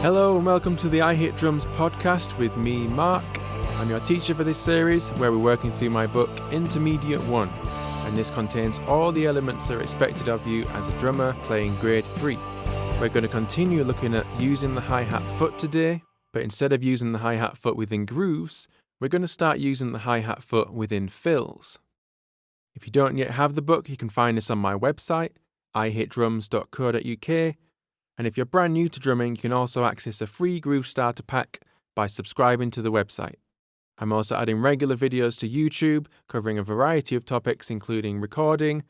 Hello and welcome to the I Hate Drums podcast with me, Mark. I'm your teacher for this series where we're working through my book Intermediate 1, and this contains all the elements that are expected of you as a drummer playing grade 3. We're going to continue looking at using the hi-hat foot today, but instead of using the hi-hat foot within grooves, we're going to start using the hi-hat foot within fills. If you don't yet have the book, you can find this on my website, ihatedrums.co.uk. And if you're brand new to drumming, you can also access a free groove starter pack by subscribing to the website. I'm also adding regular videos to YouTube covering a variety of topics including recording,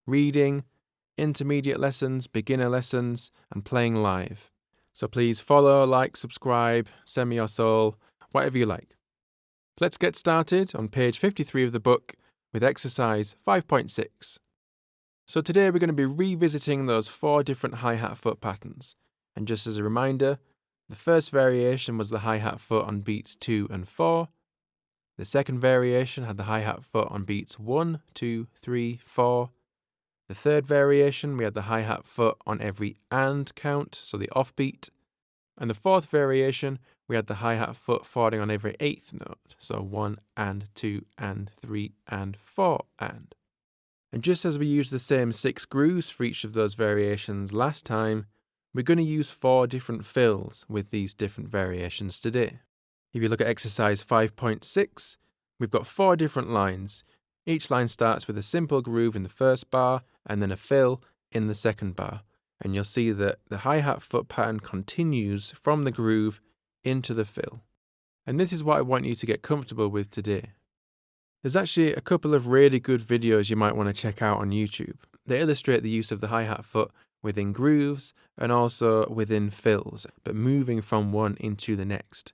reading, intermediate lessons, beginner lessons, and playing live. So please follow, like, subscribe, send me your soul, whatever you like. Let's get started on page 53 of the book with exercise 5.6. So today we're going to be revisiting those 4 different hi-hat foot patterns. And just as a reminder, the first variation was the hi-hat foot on beats 2 and 4. The second variation had the hi-hat foot on beats 1, 2, 3, 4. The third variation, we had the hi-hat foot on every and count, so the offbeat. And the fourth variation, we had the hi-hat foot falling on every 8th note, so 1 and 2 and 3 and 4 and. And just as we used the same 6 grooves for each of those variations last time, we're going to use 4 different fills with these different variations today. If you look at exercise 5.6, we've got 4 different lines. Each line starts with a simple groove in the first bar and then a fill in the second bar. And you'll see that the hi-hat foot pattern continues from the groove into the fill. And this is what I want you to get comfortable with today. There's actually a couple of really good videos you might want to check out on YouTube. They illustrate the use of the hi-hat foot within grooves and also within fills, but moving from one into the next.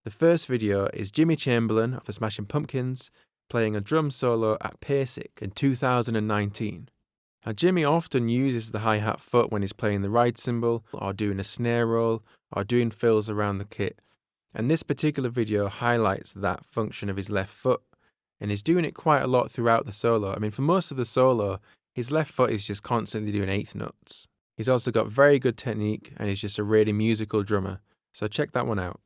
The first video is Jimmy Chamberlin of the Smashing Pumpkins playing a drum solo at PASIC in 2019. Now Jimmy often uses the hi-hat foot when he's playing the ride cymbal or doing a snare roll or doing fills around the kit. And this particular video highlights that function of his left foot. And he's doing it quite a lot throughout the solo. I mean, for most of the solo, his left foot is just constantly doing 8th notes. He's also got very good technique and he's just a really musical drummer. So check that one out.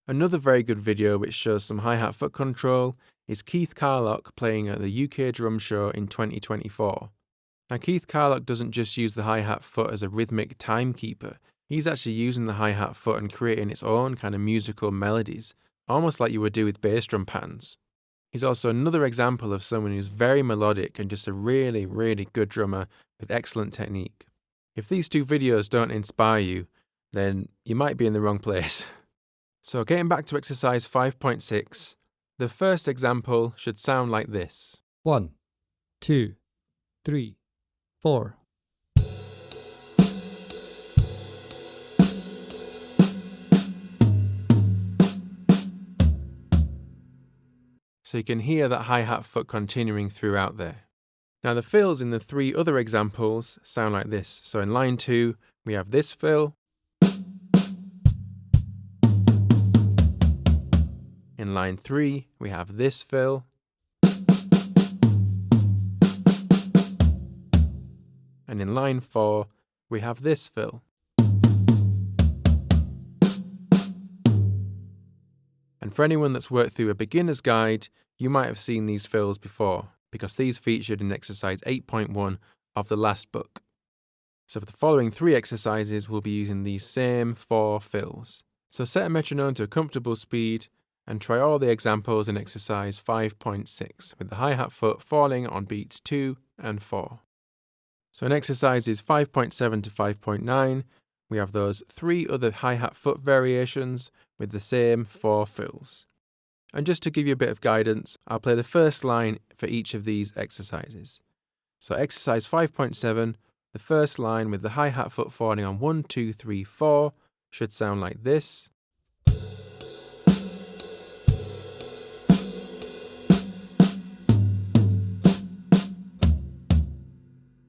Another very good video which shows some hi-hat foot control is Keith Carlock playing at the UK Drum Show in 2024. Now Keith Carlock doesn't just use the hi-hat foot as a rhythmic timekeeper. He's actually using the hi-hat foot and creating its own kind of musical melodies, almost like you would do with bass drum patterns. He's also another example of someone who's very melodic and just a really, really good drummer with excellent technique. If these 2 videos don't inspire you, then you might be in the wrong place. So getting back to exercise 5.6, the first example should sound like this. 1, 2, 3, 4. So you can hear that hi-hat foot continuing throughout there. Now the fills in the 3 other examples sound like this. So in line 2, we have this fill. In line 3, we have this fill. And in line 4, we have this fill. And for anyone that's worked through a beginner's guide, you might have seen these fills before, because these featured in exercise 8.1 of the last book. So for the following 3 exercises, we'll be using these same 4 fills. So set a metronome to a comfortable speed and try all the examples in exercise 5.6 with the hi-hat foot falling on beats 2 and 4. So in exercises 5.7 to 5.9, we have those 3 other hi-hat foot variations with the same 4 fills. And just to give you a bit of guidance, I'll play the first line for each of these exercises. So exercise 5.7, the first line with the hi-hat foot falling on 1, 2, 3, 4 should sound like this.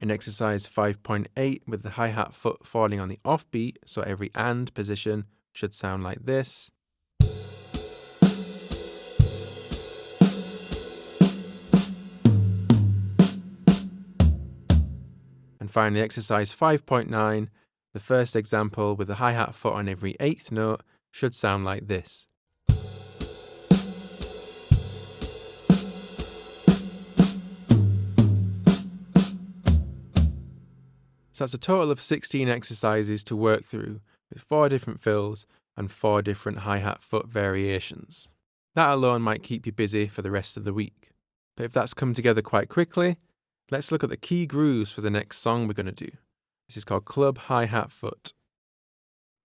In exercise 5.8, with the hi-hat foot falling on the offbeat, so every and position should sound like this. And finally, exercise 5.9, The first example with the hi-hat foot on every 8th note should sound like this. So that's a total of 16 exercises to work through with 4 different fills and 4 different hi-hat foot variations. That alone might keep you busy for the rest of the week. But if that's come together quite quickly, let's look at the key grooves for the next song we're going to do. This is called Club Hi-Hat Foot.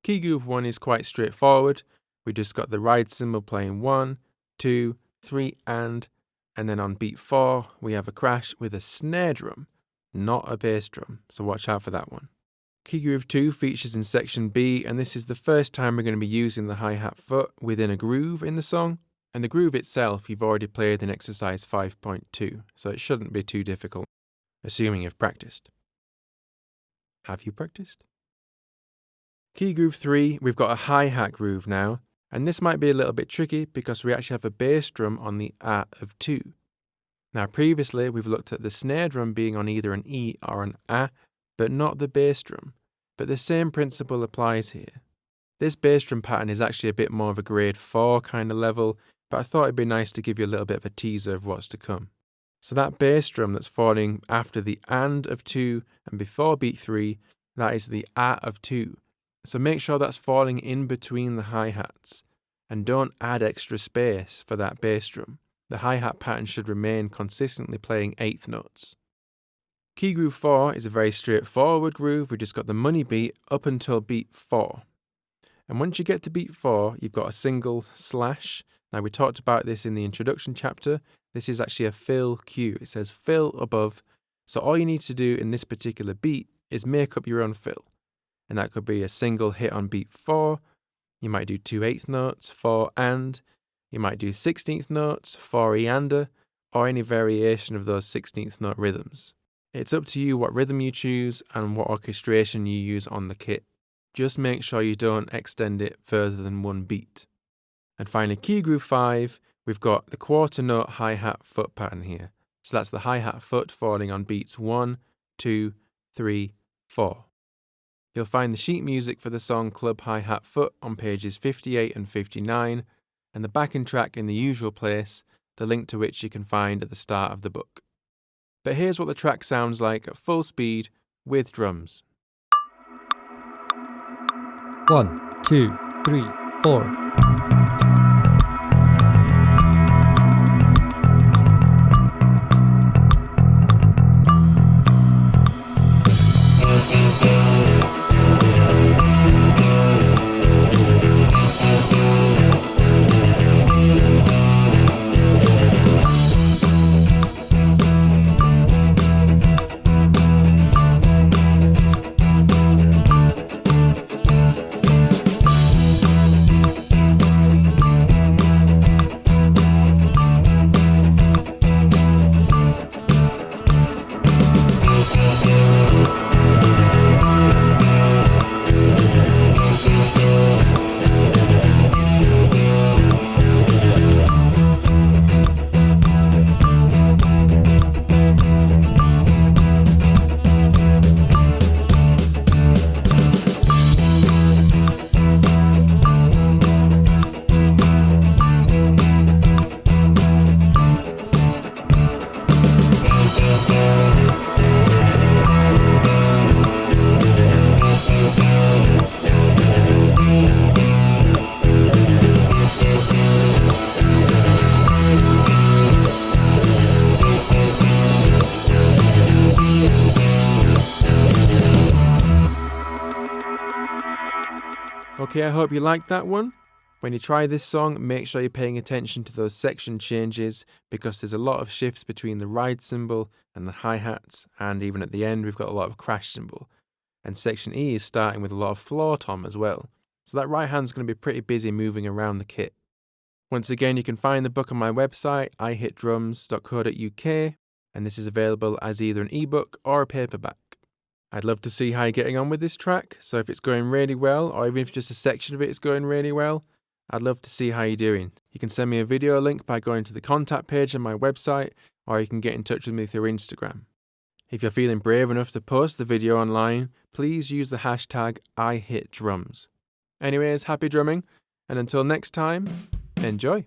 Key groove 1 is quite straightforward. We just got the ride cymbal playing 1, 2, 3 and then on beat 4 we have a crash with a snare drum, not a bass drum, so watch out for that one. Key groove 2 features in section B, and this is the first time we're going to be using the hi-hat foot within a groove in the song. And the groove itself you've already played in exercise 5.2, so it shouldn't be too difficult, assuming you've practiced. Have you practiced? Key groove 3, we've got a hi-hat groove now, and this might be a little bit tricky because we actually have a bass drum on the A of 2. Now previously we've looked at the snare drum being on either an E or an A, but not the bass drum. But the same principle applies here. This bass drum pattern is actually a bit more of a grade 4 kind of level, but I thought it'd be nice to give you a little bit of a teaser of what's to come. So that bass drum that's falling after the AND of 2 and before beat 3, that is the A of 2. So make sure that's falling in between the hi-hats, and don't add extra space for that bass drum. The hi-hat pattern should remain consistently playing 8th notes. Key groove 4 is a very straightforward groove. We just got the money beat up until beat 4. And once you get to beat 4, you've got a single slash. Now we talked about this in the introduction chapter. This is actually a fill cue. It says fill above. So all you need to do in this particular beat is make up your own fill. And that could be a single hit on beat 4. You might do 2 8th notes, 4 and. You might do 16th notes, 4 eander, or any variation of those 16th note rhythms. It's up to you what rhythm you choose and what orchestration you use on the kit. Just make sure you don't extend it further than one beat. And finally, key groove 5, we've got the quarter note hi-hat foot pattern here. So that's the hi-hat foot falling on beats 1, 2, 3, 4. You'll find the sheet music for the song Club Hi-Hat Foot on pages 58 and 59, and the backing track in the usual place, the link to which you can find at the start of the book. But here's what the track sounds like at full speed with drums. 1, 2, 3, 4. Okay, I hope you liked that one. When you try this song, make sure you're paying attention to those section changes because there's a lot of shifts between the ride cymbal and the hi-hats, and even at the end we've got a lot of crash cymbal. And section E is starting with a lot of floor tom as well. So that right hand's going to be pretty busy moving around the kit. Once again, you can find the book on my website, ihitdrums.co.uk, and this is available as either an ebook or a paperback. I'd love to see how you're getting on with this track, so if it's going really well, or even if just a section of it is going really well, I'd love to see how you're doing. You can send me a video link by going to the contact page on my website, or you can get in touch with me through Instagram. If you're feeling brave enough to post the video online, please use the hashtag #IHitDrums. Anyways, happy drumming, and until next time, enjoy!